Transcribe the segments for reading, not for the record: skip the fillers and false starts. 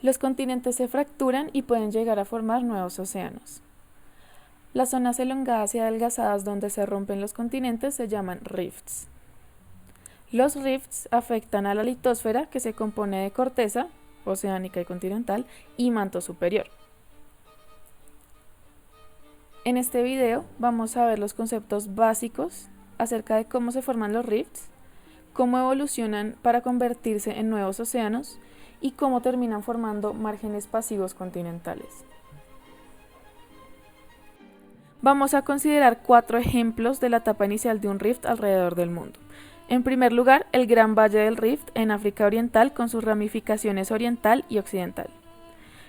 Los continentes se fracturan y pueden llegar a formar nuevos océanos. Las zonas elongadas y adelgazadas donde se rompen los continentes se llaman rifts. Los rifts afectan a la litosfera, que se compone de corteza, oceánica y continental, y manto superior. En este video vamos a ver los conceptos básicos acerca de cómo se forman los rifts, cómo evolucionan para convertirse en nuevos océanos y cómo terminan formando márgenes pasivos continentales. Vamos a considerar 4 ejemplos de la etapa inicial de un rift alrededor del mundo. En primer lugar, el Gran Valle del Rift en África Oriental con sus ramificaciones oriental y occidental.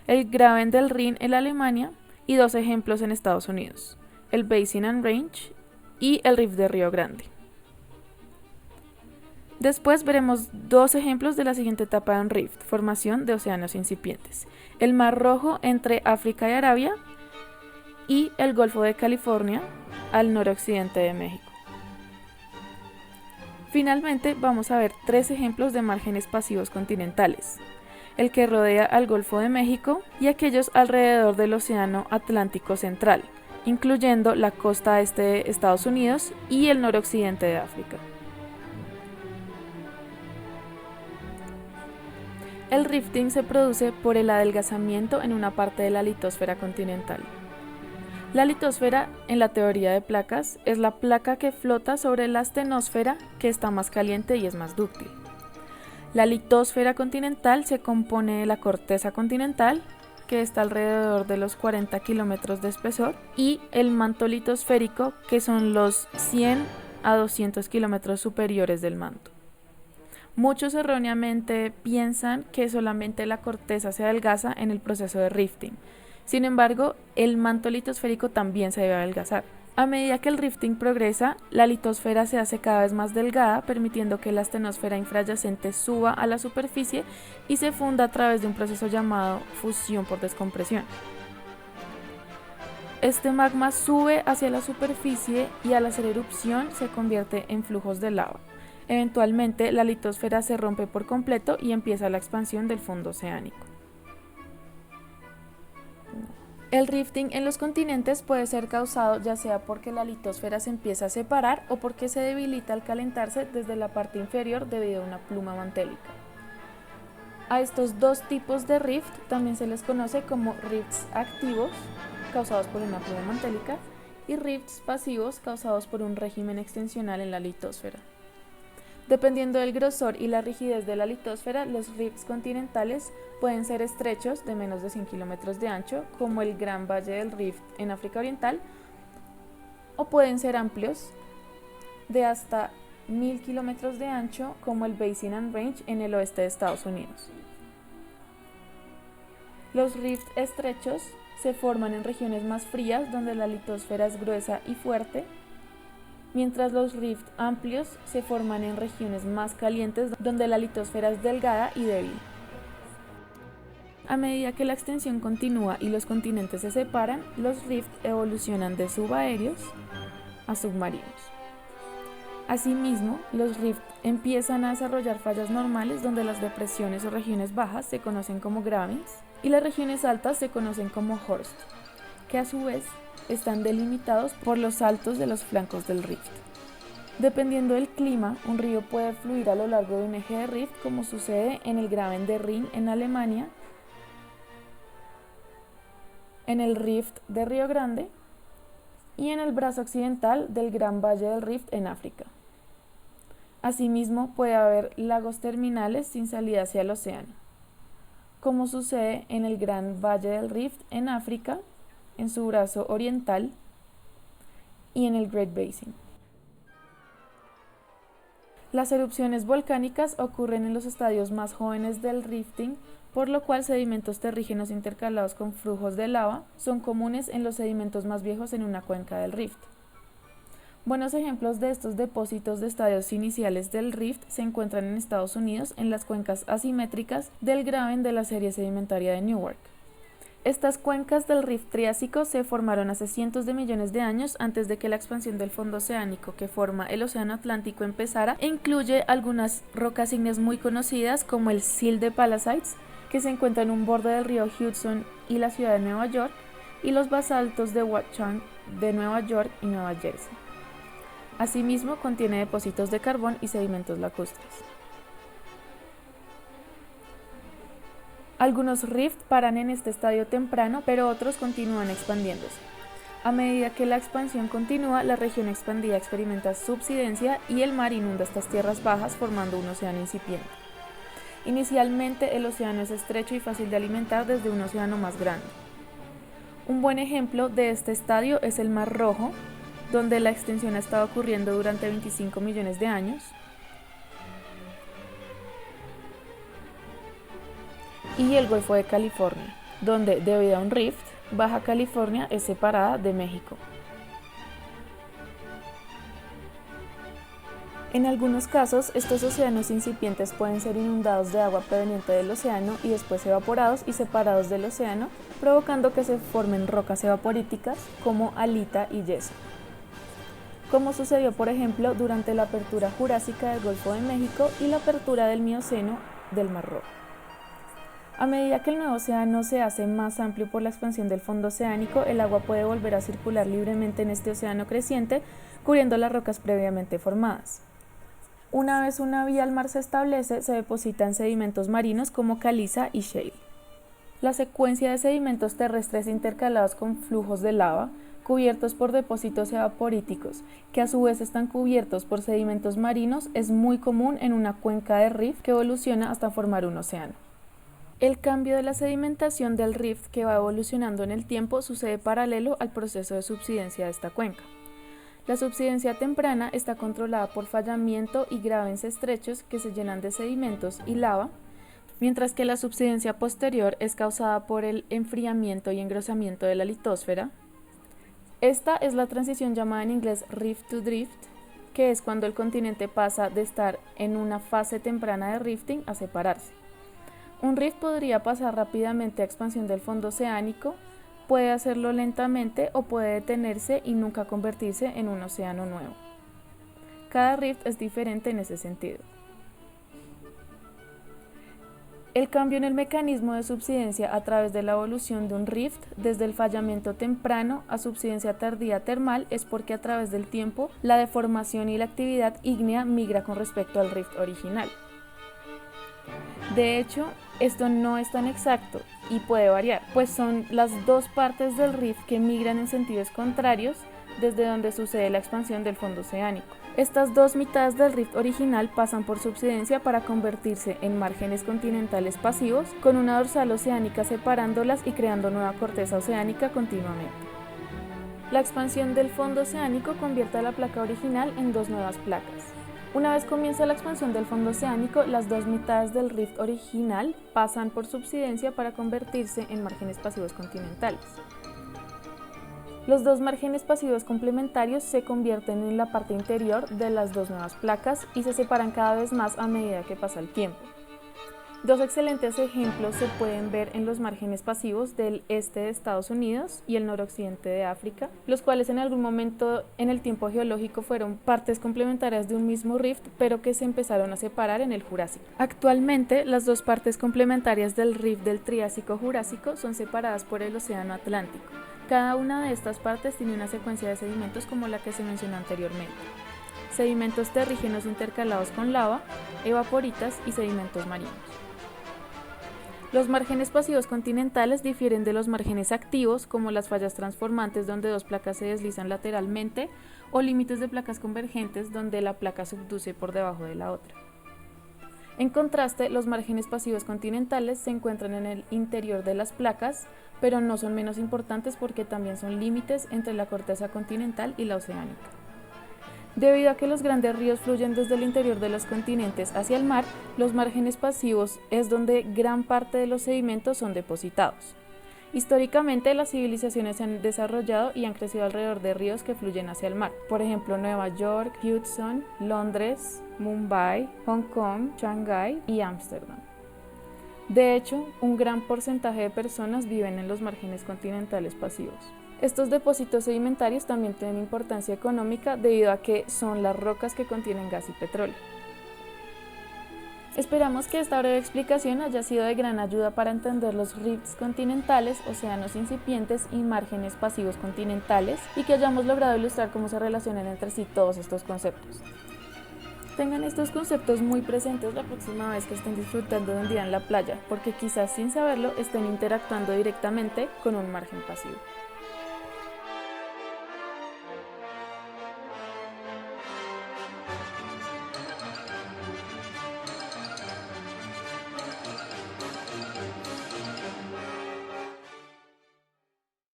El Graben del Rin en Alemania y 2 ejemplos en Estados Unidos, el Basin and Range y el Rift de Río Grande. Después veremos 2 ejemplos de la siguiente etapa de un rift, formación de océanos incipientes. El Mar Rojo entre África y Arabia y el Golfo de California al noroccidente de México. Finalmente vamos a ver 3 ejemplos de márgenes pasivos continentales, el que rodea al Golfo de México y aquellos alrededor del Océano Atlántico Central, incluyendo la costa este de Estados Unidos y el noroccidente de África. El rifting se produce por el adelgazamiento en una parte de la litosfera continental. La litosfera, en la teoría de placas, es la placa que flota sobre la astenosfera, que está más caliente y es más dúctil. La litosfera continental se compone de la corteza continental, que está alrededor de los 40 kilómetros de espesor, y el manto litosférico, que son los 100 a 200 kilómetros superiores del manto. Muchos erróneamente piensan que solamente la corteza se adelgaza en el proceso de rifting. Sin embargo, el manto litosférico también se debe adelgazar. A medida que el rifting progresa, la litosfera se hace cada vez más delgada, permitiendo que la astenosfera infrayacente suba a la superficie y se funda a través de un proceso llamado fusión por descompresión. Este magma sube hacia la superficie y al hacer erupción se convierte en flujos de lava. Eventualmente, la litosfera se rompe por completo y empieza la expansión del fondo oceánico. El rifting en los continentes puede ser causado ya sea porque la litosfera se empieza a separar o porque se debilita al calentarse desde la parte inferior debido a una pluma mantélica. A estos 2 tipos de rift también se les conoce como rifts activos, causados por una pluma mantélica, y rifts pasivos, causados por un régimen extensional en la litosfera. Dependiendo del grosor y la rigidez de la litosfera, los rifts continentales pueden ser estrechos, de menos de 100 kilómetros de ancho, como el Gran Valle del Rift en África Oriental, o pueden ser amplios, de hasta 1000 kilómetros de ancho, como el Basin and Range en el oeste de Estados Unidos. Los rifts estrechos se forman en regiones más frías, donde la litosfera es gruesa y fuerte, mientras los rifts amplios se forman en regiones más calientes donde la litosfera es delgada y débil. A medida que la extensión continúa y los continentes se separan, los rifts evolucionan de subaéreos a submarinos. Asimismo, los rifts empiezan a desarrollar fallas normales donde las depresiones o regiones bajas se conocen como gravens y las regiones altas se conocen como horst, que a su vez están delimitados por los saltos de los flancos del rift. Dependiendo del clima, un río puede fluir a lo largo de un eje de rift, como sucede en el Graben de Rin en Alemania, en el Rift de Río Grande y en el brazo occidental del Gran Valle del Rift en África. Asimismo, puede haber lagos terminales sin salida hacia el océano, como sucede en el Gran Valle del Rift en África, en su brazo oriental, y en el Great Basin. Las erupciones volcánicas ocurren en los estadios más jóvenes del rifting, por lo cual sedimentos terrígenos intercalados con flujos de lava son comunes en los sedimentos más viejos en una cuenca del rift. Buenos ejemplos de estos depósitos de estadios iniciales del rift se encuentran en Estados Unidos en las cuencas asimétricas del Graben de la serie sedimentaria de Newark. Estas cuencas del rift triásico se formaron hace cientos de millones de años antes de que la expansión del fondo oceánico que forma el océano Atlántico empezara, e incluye algunas rocas ígneas muy conocidas como el Sill de Pallasides, que se encuentra en un borde del río Hudson y la ciudad de Nueva York, y los basaltos de Watchung de Nueva York y Nueva Jersey. Asimismo, contiene depósitos de carbón y sedimentos lacustres. Algunos rift paran en este estadio temprano, pero otros continúan expandiéndose. A medida que la expansión continúa, la región expandida experimenta subsidencia y el mar inunda estas tierras bajas formando un océano incipiente. Inicialmente, el océano es estrecho y fácil de alimentar desde un océano más grande. Un buen ejemplo de este estadio es el Mar Rojo, donde la extensión ha estado ocurriendo durante 25 millones de años, y el Golfo de California, donde, debido a un rift, Baja California es separada de México. En algunos casos, estos océanos incipientes pueden ser inundados de agua proveniente del océano y después evaporados y separados del océano, provocando que se formen rocas evaporíticas como halita y yeso, como sucedió por ejemplo durante la apertura jurásica del Golfo de México y la apertura del Mioceno del Mar Rojo. A medida que el nuevo océano se hace más amplio por la expansión del fondo oceánico, el agua puede volver a circular libremente en este océano creciente, cubriendo las rocas previamente formadas. Una vez una vía al mar se establece, se depositan sedimentos marinos como caliza y shale. La secuencia de sedimentos terrestres intercalados con flujos de lava, cubiertos por depósitos evaporíticos, que a su vez están cubiertos por sedimentos marinos, es muy común en una cuenca de rift que evoluciona hasta formar un océano. El cambio de la sedimentación del rift que va evolucionando en el tiempo sucede paralelo al proceso de subsidencia de esta cuenca. La subsidencia temprana está controlada por fallamiento y gravens estrechos que se llenan de sedimentos y lava, mientras que la subsidencia posterior es causada por el enfriamiento y engrosamiento de la litosfera. Esta es la transición llamada en inglés rift to drift, que es cuando el continente pasa de estar en una fase temprana de rifting a separarse. Un rift podría pasar rápidamente a expansión del fondo oceánico, puede hacerlo lentamente o puede detenerse y nunca convertirse en un océano nuevo. Cada rift es diferente en ese sentido. El cambio en el mecanismo de subsidencia a través de la evolución de un rift desde el fallamiento temprano a subsidencia tardía termal es porque a través del tiempo la deformación y la actividad ígnea migra con respecto al rift original. De hecho, esto no es tan exacto y puede variar, pues son las dos partes del rift que migran en sentidos contrarios desde donde sucede la expansión del fondo oceánico. Estas dos mitades del rift original pasan por subsidencia para convertirse en márgenes continentales pasivos, con una dorsal oceánica separándolas y creando nueva corteza oceánica continuamente. La expansión del fondo oceánico convierte a la placa original en dos nuevas placas. Una vez comienza la expansión del fondo oceánico, las dos mitades del rift original pasan por subsidencia para convertirse en márgenes pasivos continentales. Los dos márgenes pasivos complementarios se convierten en la parte interior de las dos nuevas placas y se separan cada vez más a medida que pasa el tiempo. Dos excelentes ejemplos se pueden ver en los márgenes pasivos del este de Estados Unidos y el noroccidente de África, los cuales en algún momento en el tiempo geológico fueron partes complementarias de un mismo rift, pero que se empezaron a separar en el Jurásico. Actualmente, las dos partes complementarias del rift del Triásico-Jurásico son separadas por el Océano Atlántico. Cada una de estas partes tiene una secuencia de sedimentos como la que se mencionó anteriormente. Sedimentos terrígenos intercalados con lava, evaporitas y sedimentos marinos. Los márgenes pasivos continentales difieren de los márgenes activos, como las fallas transformantes donde dos placas se deslizan lateralmente, o límites de placas convergentes donde la placa subduce por debajo de la otra. En contraste, los márgenes pasivos continentales se encuentran en el interior de las placas, pero no son menos importantes porque también son límites entre la corteza continental y la oceánica. Debido a que los grandes ríos fluyen desde el interior de los continentes hacia el mar, los márgenes pasivos es donde gran parte de los sedimentos son depositados. Históricamente, las civilizaciones se han desarrollado y han crecido alrededor de ríos que fluyen hacia el mar. Por ejemplo, Nueva York, Hudson, Londres, Mumbai, Hong Kong, Shanghái y Ámsterdam. De hecho, un gran porcentaje de personas viven en los márgenes continentales pasivos. Estos depósitos sedimentarios también tienen importancia económica debido a que son las rocas que contienen gas y petróleo. Esperamos que esta breve explicación haya sido de gran ayuda para entender los rifts continentales, océanos incipientes y márgenes pasivos continentales, y que hayamos logrado ilustrar cómo se relacionan entre sí todos estos conceptos. Tengan estos conceptos muy presentes la próxima vez que estén disfrutando de un día en la playa, porque quizás sin saberlo estén interactuando directamente con un margen pasivo.